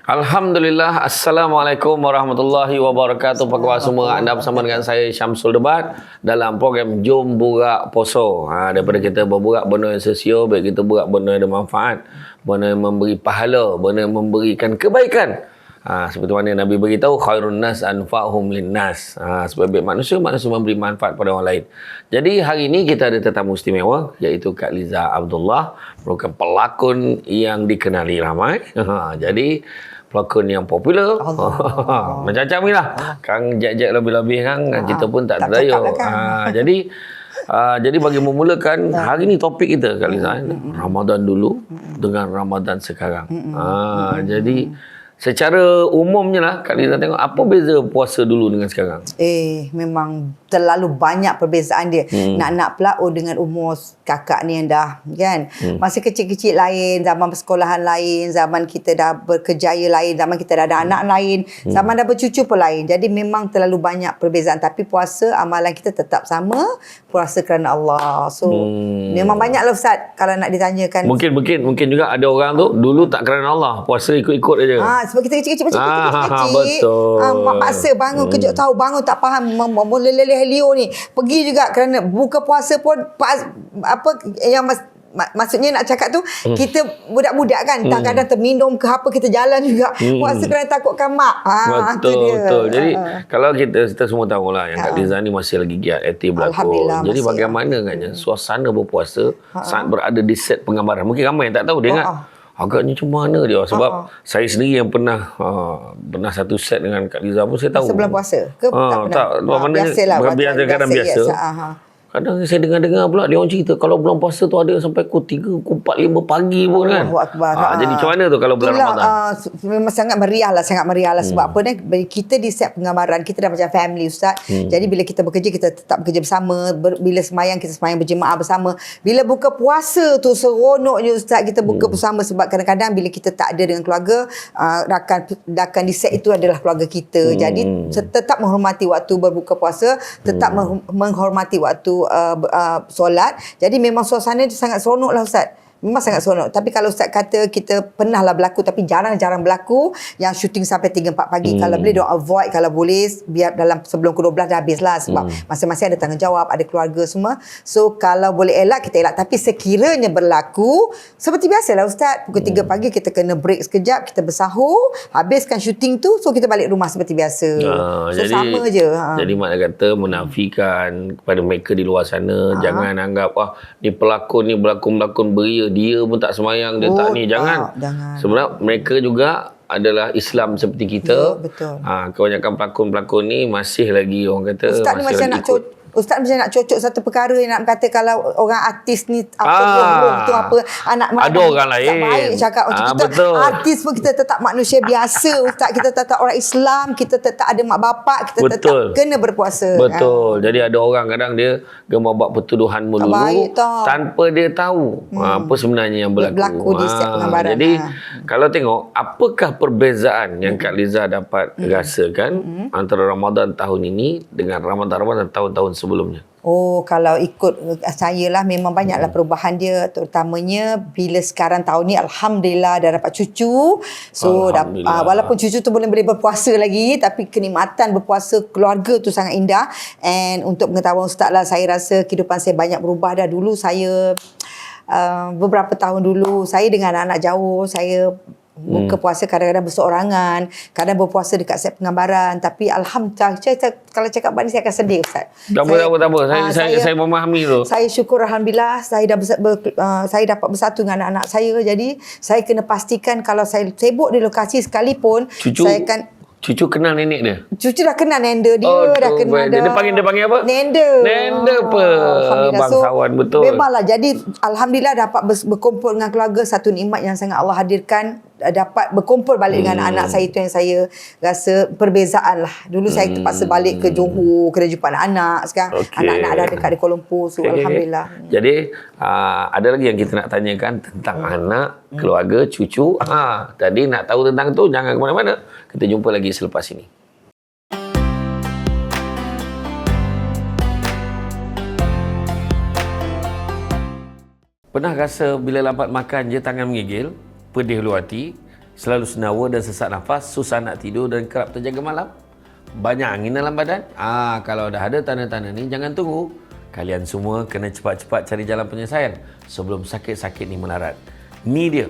Alhamdulillah. Assalamualaikum warahmatullahi wabarakatuh. Apa khabar semua? Anda bersama dengan saya Syamsul Debat dalam program Jom Borak Poso. Daripada kita berborak benda yang sosial, baik kita borak benda yang ada manfaat, benda yang memberi pahala, benda yang memberikan kebaikan. Seperti mana Nabi beritahu, khairun nas anfa'hum linnas. Sebaik manusia memberi manfaat pada orang lain. Jadi hari ini kita ada tetamu istimewa, iaitu Kak Liza Abdullah, merupakan pelakon yang dikenali ramai. Jadi pelakon yang popular. Macam-macam ni lah. Kang Jack-Jack lebih-lebih kan, kita pun tak terdaya. Jadi bagi memulakan, hari ni topik kita Kak Liza, Ramadan dulu dengan Ramadan sekarang. Jadi secara umumnya lah, Kak Liza tengok apa beza puasa dulu dengan sekarang? Memang terlalu banyak perbezaan dia. Nak-nak pula dengan umur kakak ni yang dah kan. Masa kecil-kecil lain, zaman persekolahan lain, zaman kita dah berkejaya lain, zaman kita dah ada anak lain, zaman dah bercucu pun lain. Jadi memang terlalu banyak perbezaan. Tapi puasa, amalan kita tetap sama, puasa kerana Allah. So memang banyaklah Ustaz kalau nak ditanyakan. Mungkin juga ada orang tu dulu tak kerana Allah, puasa ikut-ikut aja. Sebab kita kecil-kecil macam kecil. Betul. Mak paksa bangun kejut tahu, bangun tak faham leleh-leo ni. Pergi juga kerana buka puasa pun apa yang maksudnya nak cakap tu, kita budak-budak kan, kadang-kadang terminum ke apa, kita jalan juga. Puasa kerana takutkan mak. Betul. Jadi kalau kita semua tahulah yang Kak Liza ni masih lagi giat aktif berlakon. Jadi bagaimana agaknya suasana berpuasa saat berada di set penggambaran. Mungkin ramai yang tak tahu, dia ingat agaknya macam mana dia, sebab saya sendiri yang pernah satu set dengan Kak Liza pun saya tahu. Sebelum puasa ke tak pernah? Biasalah. Biasa. Kadang saya dengar pula dia orang cerita kalau bulan puasa tu ada sampai pukul 3, pukul 4, 5 pagi pun kan. Jadi macam mana tu kalau bulan Ramadan? Memang sangat meriah lah. Sebab apa ni, kita di set penggambaran, kita dah macam family Ustaz. Jadi bila kita bekerja, kita tetap bekerja bersama. Bila semayang, kita semayang berjemaah bersama. Bila buka puasa tu seronoknya Ustaz, kita buka bersama. Sebab kadang-kadang bila kita tak ada dengan keluarga, rakan di set itu adalah keluarga kita. Jadi tetap menghormati waktu berbuka puasa, tetap menghormati waktu solat. Jadi memang suasana itu sangat seronok lah Ustaz. Memang sangat seronok. Tapi kalau Ustaz kata kita pernah lah berlaku, tapi jarang-jarang berlaku yang syuting sampai 3-4 pagi. Kalau boleh diorang avoid, kalau boleh biar dalam sebelum pukul 12 dah habis lah. Sebab masing-masing ada tanggungjawab, ada keluarga semua. So kalau boleh elak, kita elak. Tapi sekiranya berlaku, seperti biasalah Ustaz, pukul 3 pagi kita kena break sekejap, kita bersahur, habiskan syuting tu, so kita balik rumah seperti biasa. So jadi, sama je. Jadi makna kata menafikan kepada mereka di luar sana, jangan anggap ni pelakon, ni berlakon beria, dia pun tak semayang, dia tak ni. Jangan. Sebenarnya mereka juga adalah Islam seperti kita. Betul. Kebanyakan pelakon-pelakon ni masih lagi orang kata Ustaz ni macam nak Ustaz macam nak cocok satu perkara yang nak kata kalau orang artis ni apa tu apa anak ada orang lain tak baik cakap macam kita betul. Artis pun kita tetap manusia biasa Ustaz, kita tetap orang Islam, kita tetap ada mak bapak, kita tetap kena berpuasa. Betul. Jadi ada orang kadang dia gemar buat pertuduhan melulu tanpa dia tahu apa sebenarnya yang berlaku di setiap penggambaran. Jadi kalau tengok apakah perbezaan yang Kak Liza dapat rasakan antara Ramadan tahun ini dengan Ramadan tahun-tahun sebelumnya? Kalau ikut saya lah, memang banyaklah perubahan dia, terutamanya bila sekarang tahun ni Alhamdulillah dah dapat cucu. So walaupun cucu tu boleh berpuasa lagi, tapi kenikmatan berpuasa keluarga tu sangat indah. And untuk pengetahuan Ustaz lah, saya rasa kehidupan saya banyak berubah dah. Dulu saya beberapa tahun dulu saya dengan anak-anak jauh, saya buka puasa kadang-kadang berseorangan, kadang berpuasa dekat set penggambaran. Tapi Alhamdulillah, kalau cakap balik saya akan sedih Ustaz. Tak apa. Saya memahami tu. Saya syukur Alhamdulillah saya dapat bersatu dengan anak-anak saya. Jadi saya kena pastikan kalau saya sibuk di lokasi sekalipun, saya akan Cucu kenal nenek dia? Cucu dah kenal Nenda dia. Dah kenal dia. Dia panggil apa? Nenda apa? Bangsawan, betul. Memanglah. Jadi Alhamdulillah dapat berkumpul dengan keluarga. Satu nikmat yang sangat Allah hadirkan. Dapat berkumpul balik dengan anak saya, itu yang saya rasa perbezaan lah. Dulu saya terpaksa balik ke Johor, kena jumpa anak-anak. Sekarang anak-anak dah dekat di Kuala Lumpur. So Alhamdulillah. Jadi ada lagi yang kita nak tanyakan tentang anak, keluarga, cucu. Tadi nak tahu tentang tu, jangan ke mana-mana. Kita jumpa lagi selepas ini. Pernah rasa bila lambat makan je tangan menggigil, pedih hulu hati, selalu senawa dan sesak nafas, susah nak tidur dan kerap terjaga malam, banyak angin dalam badan. Kalau dah ada tanda-tanda ni, jangan tunggu. Kalian semua kena cepat-cepat cari jalan penyelesaian sebelum sakit-sakit ni melarat. Ni dia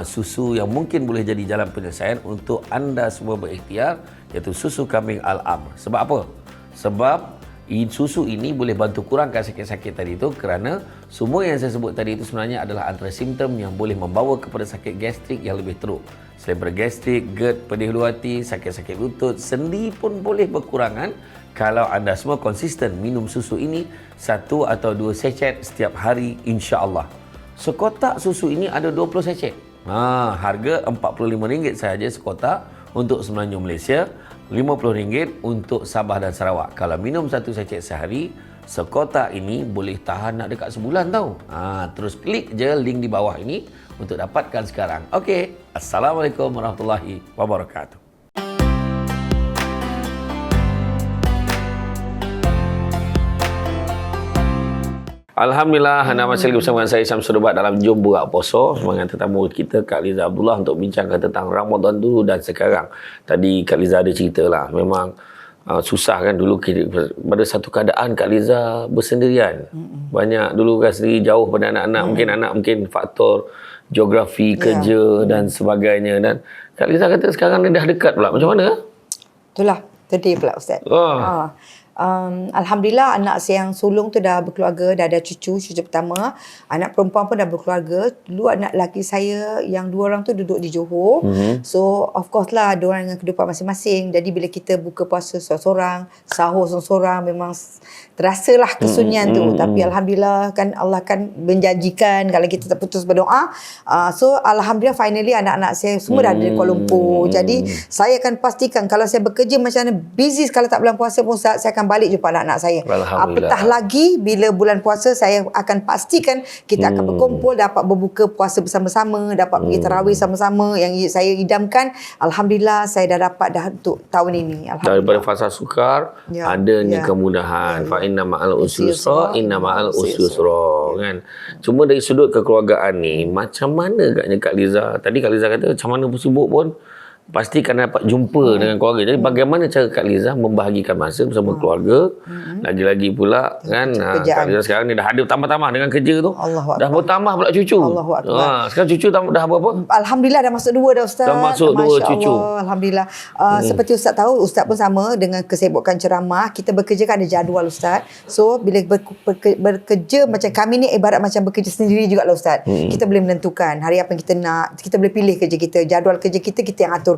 susu yang mungkin boleh jadi jalan penyelesaian untuk anda semua berikhtiar, iaitu susu kambing Al-Amr. Sebab apa? Sebab susu ini boleh bantu kurangkan sakit-sakit tadi itu, kerana semua yang saya sebut tadi itu sebenarnya adalah antara simptom yang boleh membawa kepada sakit gastrik yang lebih teruk. Selain bergastrik, GERD, pedih hulu hati, sakit-sakit lutut, sendi pun boleh berkurangan kalau anda semua konsisten minum susu ini 1 atau 2 sachet setiap hari, insya-Allah. Sekotak susu ini ada 20 sachet. Harga RM45 sahaja sekotak untuk Semenanjung Malaysia, RM50 untuk Sabah dan Sarawak. Kalau minum 1 sachet sehari, sekotak ini boleh tahan nak dekat sebulan tau. Terus klik je link di bawah ini untuk dapatkan sekarang. Okey, Assalamualaikum warahmatullahi wabarakatuh. Alhamdulillah, anda masih lagi bersama saya Syamsul Debat dalam Jom Burak Poso dengan tetamu kita Kak Liza Abdullah untuk bincangkan tentang Ramadan dulu dan sekarang. Tadi Kak Liza ada cerita lah, memang susah kan dulu pada satu keadaan Kak Liza bersendirian. Banyak dulu kan sendiri, jauh pada anak-anak, mungkin faktor geografi, kerja dan sebagainya. Dan Kak Liza kata sekarang ni dah dekat pula. Macam mana? Itulah, sedih pula Ustaz. Alhamdulillah anak saya yang sulung tu dah berkeluarga, dah ada cucu pertama. Anak perempuan pun dah berkeluarga. Dulu anak lelaki saya yang 2 orang tu duduk di Johor. So of course lah, ada orang dengan kehidupan masing-masing. Jadi bila kita buka puasa seorang-seorang, sahur seorang-seorang, memang terasalah kesunyian tu. Tapi Alhamdulillah kan Allah kan menjanjikan kalau kita tak putus berdoa. So Alhamdulillah finally anak-anak saya semua dah ada di Kuala Lumpur. Jadi saya akan pastikan kalau saya bekerja macam mana, busy kalau tak bulan puasa pun Ustaz, saya akan balik jumpa anak-anak saya. Apatah lagi bila bulan puasa, saya akan pastikan kita akan berkumpul, dapat berbuka puasa bersama-sama, dapat pergi tarawih sama-sama. Yang saya idamkan, Alhamdulillah saya dah dapat dah untuk tahun ini. Daripada fasa sukar, adanya kemudahan. Fa inna ma'al usri yusra, inna ma'al usri yusra, kan. Cuma dari sudut kekeluargaan ni, macam mana agaknya Kak Liza? Tadi Kak Liza kata macam mana pun sibuk pun pastikan dapat jumpa dengan keluarga. Jadi bagaimana cara Kak Liza membahagikan masa bersama keluarga? Lagi-lagi pula kan Kak Liza sekarang ni dah ada tambah-tambah dengan kerja tu. Dah bertambah pula cucu. Sekarang cucu dah berapa? Alhamdulillah dah masuk 2 dah Ustaz. Dah masuk 2 cucu. Alhamdulillah. Seperti Ustaz tahu, Ustaz pun sama dengan kesibukan ceramah. Kita bekerja kan ada jadual Ustaz. So bila bekerja macam kami ni ibarat macam bekerja sendiri juga lah Ustaz. Kita boleh menentukan hari apa yang kita nak. Kita boleh pilih kerja kita. Jadual kerja kita yang atur.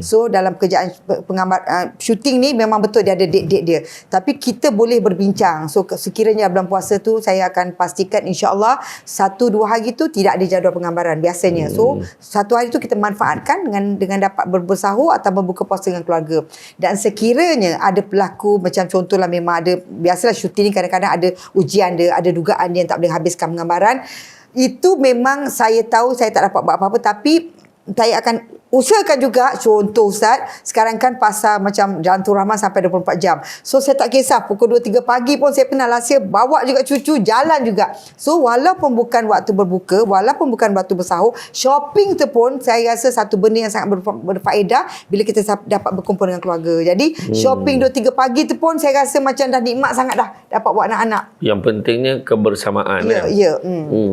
So dalam pekerjaan penggambar syuting ni memang betul dia ada date-date dia. Tapi kita boleh berbincang. So sekiranya bulan puasa tu saya akan pastikan insya-Allah 1-2 hari tu tidak ada jadual penggambaran biasanya. So 1 hari tu kita manfaatkan dengan dapat bersahur atau berbuka puasa dengan keluarga. Dan sekiranya ada pelaku macam contohlah memang ada, biasalah syuting ni kadang-kadang ada ujian dia, ada dugaan dia yang tak boleh habiskan penggambaran. Itu memang saya tahu saya tak dapat buat apa-apa, tapi saya akan usahakan juga. Contoh Ustaz, sekarang kan pasar macam Jantung Rahman sampai 24 jam. So saya tak kisah, pukul 2-3 pagi pun saya pernah rahsia bawa juga cucu jalan juga. So walaupun bukan waktu berbuka, walaupun bukan waktu bersahur, shopping tu pun saya rasa satu benda yang sangat berfaedah bila kita dapat berkumpul dengan keluarga. Jadi shopping 2-3 pagi tu pun saya rasa macam dah nikmat sangat dah dapat buat anak-anak. Yang pentingnya kebersamaan.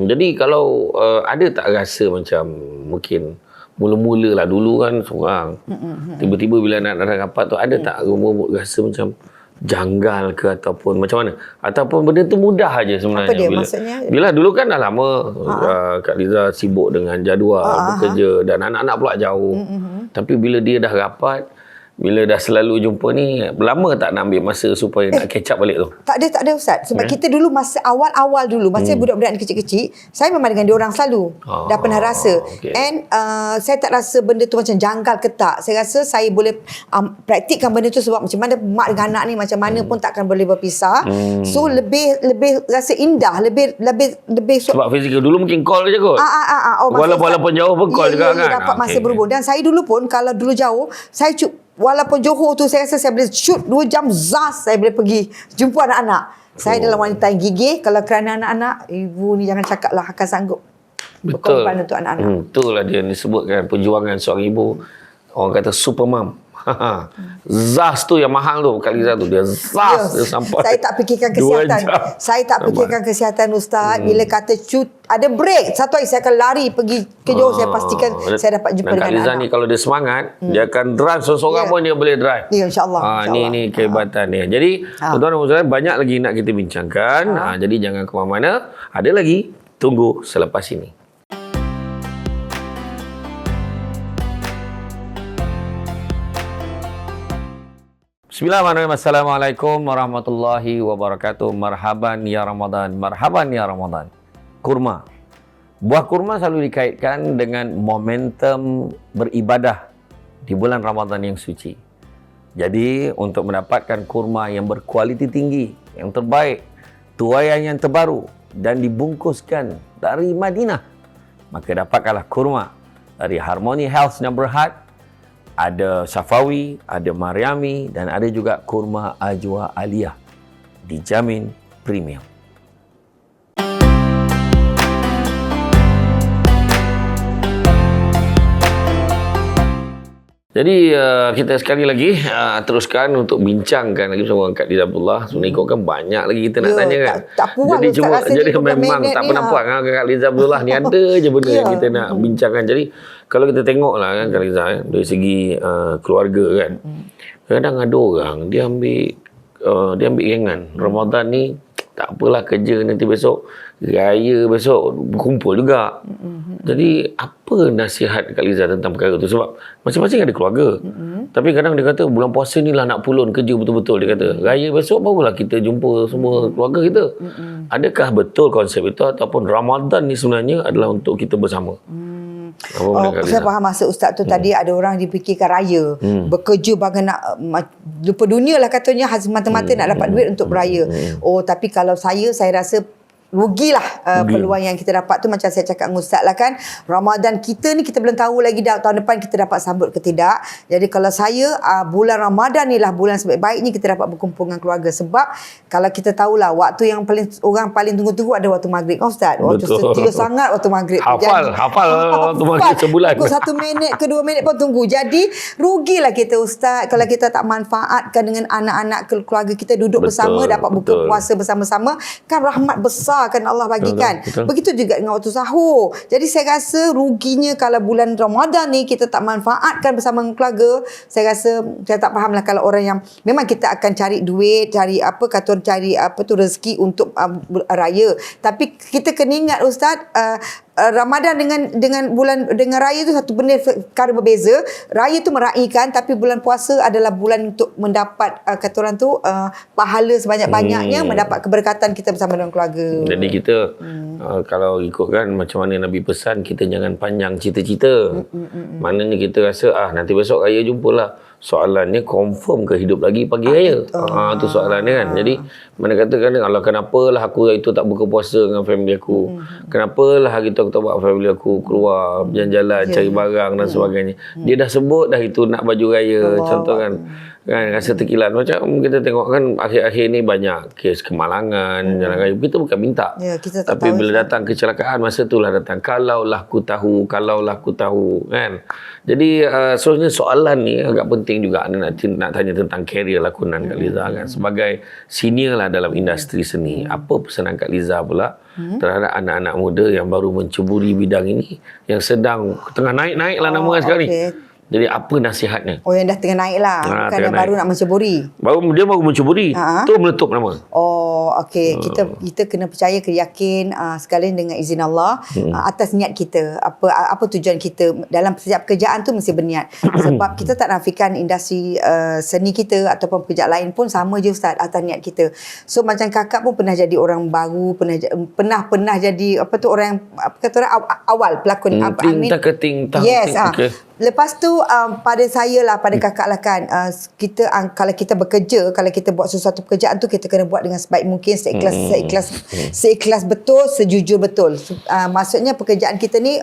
Jadi kalau ada tak rasa macam mungkin mula-mula lah dulu kan seorang, tiba-tiba bila nak rapat tu ada tak rasa macam janggal ke ataupun macam mana? Ataupun benda tu mudah aja sebenarnya. Apa dia maksudnya? Bila dulu kan dah lama Kak Liza sibuk dengan jadual bekerja dan anak-anak pula jauh. Tapi bila dia dah rapat, bila dah selalu jumpa ni, lama tak nak ambil masa supaya nak catch up balik tu? Tak ada Ustaz. Sebab kita dulu masa awal-awal dulu, masa budak-budak ni kecil-kecil, saya memang dengan dia orang selalu. Dah pernah rasa. And saya tak rasa benda tu macam janggal ke tak. Saya rasa saya boleh praktikkan benda tu sebab macam mana mak dengan anak ni macam mana pun takkan boleh berpisah. So lebih rasa indah, lebih sebab fizikal dulu mungkin call je kot. Walaupun jauh pun call juga kan. Dapat masa berhubung. Dan saya dulu pun kalau dulu jauh, saya walaupun Johor tu saya rasa saya boleh shoot 2 jam zas, saya boleh pergi jumpa anak-anak. Saya adalah wanita yang gigih. Kalau kerana anak-anak, ibu ni jangan cakap lah akan sanggup. Betul. Berkorban untuk anak-anak. Itulah dia yang disebutkan perjuangan seorang ibu. Orang kata super mom. Zas tu yang mahal tu Kak Liza tu. Dia zas dia sampai Saya tak fikirkan 2 kesihatan. jam. Saya tak fikirkan kesihatan Ustaz. Bila kata ada break, satu hari saya akan lari pergi ke Johor. Saya pastikan saya dapat jumpa Dan Kak dengan Liza anak-anak. ni kalau dia semangat, dia akan drive seorang-seorang Ya. pun dia boleh drive. Ya, insyaAllah. Ni kehebatan dia. Jadi tuan-tuan dan puan-puan, banyak lagi nak kita bincangkan. Jadi jangan ke mana-mana. Ada lagi, tunggu selepas ini. Bismillahirrahmanirrahim. Assalamualaikum warahmatullahi wabarakatuh. Marhaban ya Ramadan. Marhaban ya Ramadan. Kurma. Buah kurma selalu dikaitkan dengan momentum beribadah di bulan Ramadan yang suci. Jadi, untuk mendapatkan kurma yang berkualiti tinggi, yang terbaik, tuaian yang terbaru dan dibungkuskan dari Madinah, maka dapatkanlah kurma dari Harmony Health dan Berhad. Ada Safawi, ada Mariami dan ada juga kurma Ajwa Aliyah. Dijamin premium. Jadi kita sekali lagi teruskan untuk bincangkan lagi bersama Kak Liza Abdullah. Sebenarnya kan banyak lagi kita nak tanya kan. Tak puas Jadi Ustaz, cuma rasa jadi 30 memang minit tak ni, pernah puas kan Kak Liza Abdullah ni ada je benda yang kita nak bincangkan. Jadi kalau kita tengok lah kan Kak Liza dari segi keluarga kan. Kadang ada orang dia ambil gengan. Ramadan ni tak apalah kerja nanti besok raya besok berkumpul juga. Jadi apa nasihat Kak Liza tentang perkara tu? Sebab masing-masing ada keluarga. Tapi kadang dia kata bulan puasa ni lah nak pulun kerja betul-betul. Dia kata raya besok barulah kita jumpa semua keluarga kita. Adakah betul konsep itu ataupun Ramadan ni sebenarnya adalah untuk kita bersama? Saya faham maksud Ustaz tu tadi ada orang dipikirkan raya. Bekerja bagai nak lupa dunia lah katanya, mata-mata nak dapat duit untuk beraya. Tapi kalau saya rasa rugilah peluang yang kita dapat tu. Macam saya cakap dengan Ustaz lah kan, Ramadan kita ni kita belum tahu lagi tahun depan kita dapat sambut ke tidak. Jadi kalau saya bulan Ramadan ni lah bulan sebaik-baiknya kita dapat berkumpul dengan keluarga. Sebab kalau kita tahulah waktu yang orang paling tunggu-tunggu ada waktu maghrib kan Ustaz. Waktu setia sangat waktu maghrib. Hafal waktu maghrib sebulan. Pukul 1 minit ke 2 minit pun tunggu. Jadi rugilah kita Ustaz kalau kita tak manfaatkan dengan anak-anak keluarga kita duduk bersama, dapat buka puasa bersama-sama. Kan rahmat besar akan Allah bagikan. Betul. Begitu juga dengan waktu sahur. Jadi saya rasa ruginya kalau bulan Ramadan ni kita tak manfaatkan bersama keluarga. Saya rasa saya tak fahamlah kalau orang yang memang kita akan cari duit, cari rezeki untuk raya. Tapi kita kena ingat Ustaz, Ramadan dengan raya tu satu benda perkara berbeza. Raya tu meraihkan, tapi bulan puasa adalah bulan untuk mendapat kata orang tu pahala sebanyak-banyaknya, mendapat keberkatan kita bersama dengan keluarga. Jadi kita kalau ikutkan macam mana Nabi pesan, kita jangan panjang cita-cita. Maknanya kita rasa nanti besok raya jumpalah. Soalannya confirm ke hidup lagi pagi raya? Tu soalannya kan. Jadi mana katakan Allah, kenapalah aku itu tak buka puasa dengan family aku? Kenapalah hari tu aku tak buat family aku keluar jalan-jalan cari barang dan sebagainya. Dia dah sebut dah itu nak baju raya. Contoh kan rasa terkilat. Macam kita tengok kan akhir-akhir ni banyak kes kemalangan jalan raya. Kita bukan minta. Kita tak tapi tahu, bila datang kecelakaan, masa itulah datang kalaulah ku tahu kan. Jadi sebenarnya soalan ni agak penting juga. Anda nak tanya tentang karier lakonan Kak Liza kan. Sebagai senior lah dalam industri seni, apa pesanan Kak Liza pula terhadap anak-anak muda yang baru menceburi bidang ini, yang sedang tengah naik-naik lah nama sekarang ni. Jadi apa nasihatnya? Yang dah tengah naik lah. Bukan yang baru nak menceburi. Dia baru menceburi. Tu meletup nama. Okey. Kita kena percaya, kena yakin sekali dengan izin Allah atas niat kita. Apa tujuan kita dalam setiap pekerjaan tu mesti berniat. Sebab kita tak nafikan industri seni kita ataupun pekerjaan lain pun sama je Ustaz atas niat kita. So macam kakak pun pernah jadi orang baru, pernah jadi orang yang awal pelakon. Ting. Yes. Lepas tu pada saya lah, pada kakak lah kan, kita kalau kita bekerja, kalau kita buat sesuatu pekerjaan tu, kita kena buat dengan sebaik mungkin, seikhlas betul, sejujur betul. Maksudnya pekerjaan kita ni,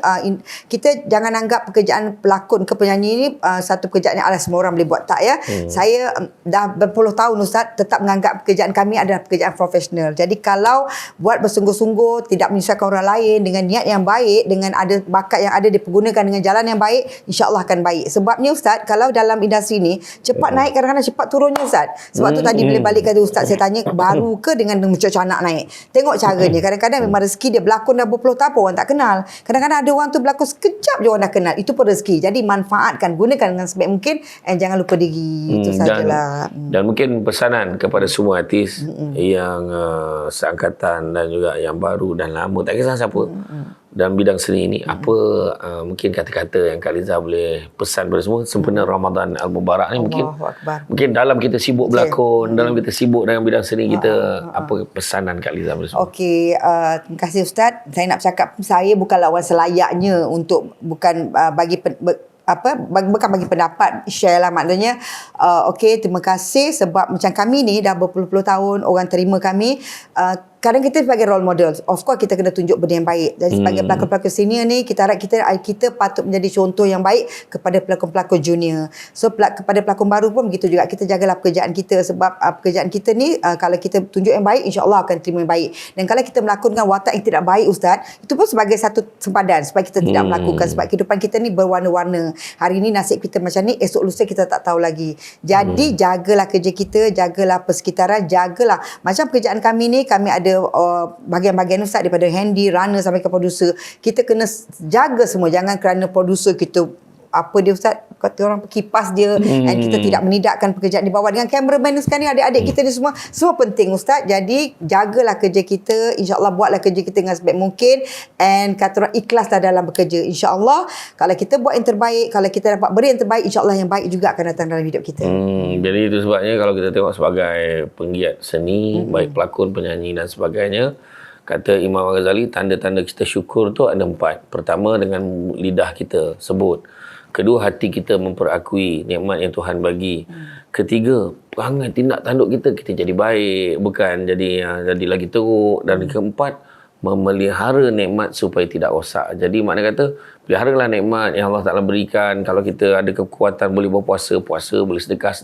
kita jangan anggap pekerjaan pelakon ke penyanyi ni satu pekerjaan yang semua orang boleh buat, tak ya. Saya dah berpuluh tahun Ustaz tetap menganggap pekerjaan kami adalah pekerjaan profesional. Jadi kalau buat bersungguh-sungguh, tidak menyusahkan orang lain, dengan niat yang baik, dengan ada bakat yang ada dipergunakan dengan jalan yang baik, insya-Allah akan baik. Sebabnya Ustaz, kalau dalam industri ni cepat naik, kadang-kadang cepat turunnya Ustaz. Sebab tu tadi bila balik kata Ustaz, saya tanya baru ke dengan mencanak naik. Tengok caranya. Kadang-kadang memang rezeki dia, berlakon dah berpuluh tahun orang tak kenal. Kadang-kadang ada orang tu berlakon sekejap je orang dah kenal. Itu pun rezeki. Jadi manfaatkan, gunakan dengan sebaik mungkin, and jangan lupa diri. Itu sajalah. Dan mungkin pesanan kepada semua artis yang seangkatan dan juga yang baru dan lama, tak kisah siapa, dalam bidang seni ini, apa mungkin kata-kata yang Kak Liza boleh pesan pada semua sempena Ramadan Al-Mubarak ni? Mungkin dalam kita sibuk berlakon, dalam kita sibuk dengan bidang seni kita, apa pesanan Kak Liza pada semua? Okey, terima kasih Ustaz. Saya nak bercakap, saya bukanlah orang selayaknya untuk bukan bukan bagi pendapat, share lah maknanya. Okey, terima kasih sebab macam kami ni dah berpuluh-puluh tahun orang terima kami. Kadang kita sebagai role model, of course kita kena tunjuk benda yang baik. Jadi sebagai pelakon-pelakon senior ni, kita harap kita patut menjadi contoh yang baik kepada pelakon-pelakon junior. So kepada pelakon baru pun begitu juga, kita jagalah pekerjaan kita, sebab pekerjaan kita ni kalau kita tunjuk yang baik, insya-Allah akan terima yang baik. Dan kalau kita melakonkan watak yang tidak baik Ustaz, itu pun sebagai satu sempadan supaya kita tidak melakukan, sebab kehidupan kita ni berwarna-warna. Hari ni nasib kita macam ni, esok lusa kita tak tahu lagi. Jadi jagalah kerja kita, jagalah persekitaran, jagalah. Macam pekerjaan kami ni, kami ada bahagian-bahagian Ustaz, daripada handy, runner sampai ke producer. Kita kena jaga semua. Jangan kerana producer kita apa dia Ustaz, kata orang kipas dia, dan kita tidak menidakkan pekerjaan di bawah. Dengan cameraman sekarang ni, adik-adik kita ni semua penting Ustaz. Jadi jagalah kerja kita, insya-Allah buatlah kerja kita dengan sebaik mungkin, and kata orang ikhlaslah dalam bekerja. Insya-Allah kalau kita buat yang terbaik, kalau kita dapat beri yang terbaik, insya-Allah yang baik juga akan datang dalam hidup kita. Jadi itu sebabnya kalau kita tengok sebagai penggiat seni, baik pelakon, penyanyi dan sebagainya, kata Imam Al-Ghazali, tanda-tanda kita syukur tu ada 4. Pertama, dengan lidah kita sebut. Kedua, hati kita memperakui nikmat yang Tuhan bagi. Ketiga, perangai tindak tanduk kita jadi baik, bukan jadi lagi teruk. Dan keempat, memelihara nikmat supaya tidak rosak. Jadi makna kata, peliharalah nikmat yang Allah Ta'ala berikan. Kalau kita ada kekuatan, boleh berpuasa, boleh sedekah,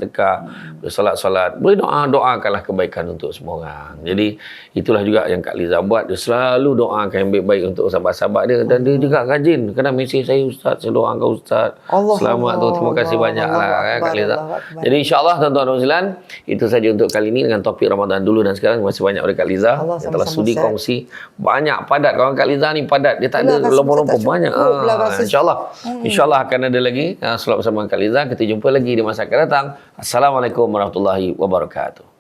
boleh solat, boleh doakanlah kebaikan untuk semua orang. Jadi itulah juga yang Kak Liza buat. Dia selalu doakan yang baik-baik untuk sahabat-sahabat dia, dan dia juga rajin. Kadang mesej saya, Ustaz, saya doakan Ustaz. Selamat tu, terima kasih banyaklah Kak Liza. Jadi insya-Allah tuan-tuan dan puan, itu saja untuk kali ini dengan topik Ramadan dulu dan sekarang. Terima kasih banyak kepada Kak Liza yang telah sudi kongsi. Banyak padat kawan Kak Liza ni, padat. Dia tak ada lompor-lompor banyak. InsyaAllah akan ada lagi slot bersama Kak Liza. Kita jumpa lagi di masa akan datang. Assalamualaikum warahmatullahi wabarakatuh.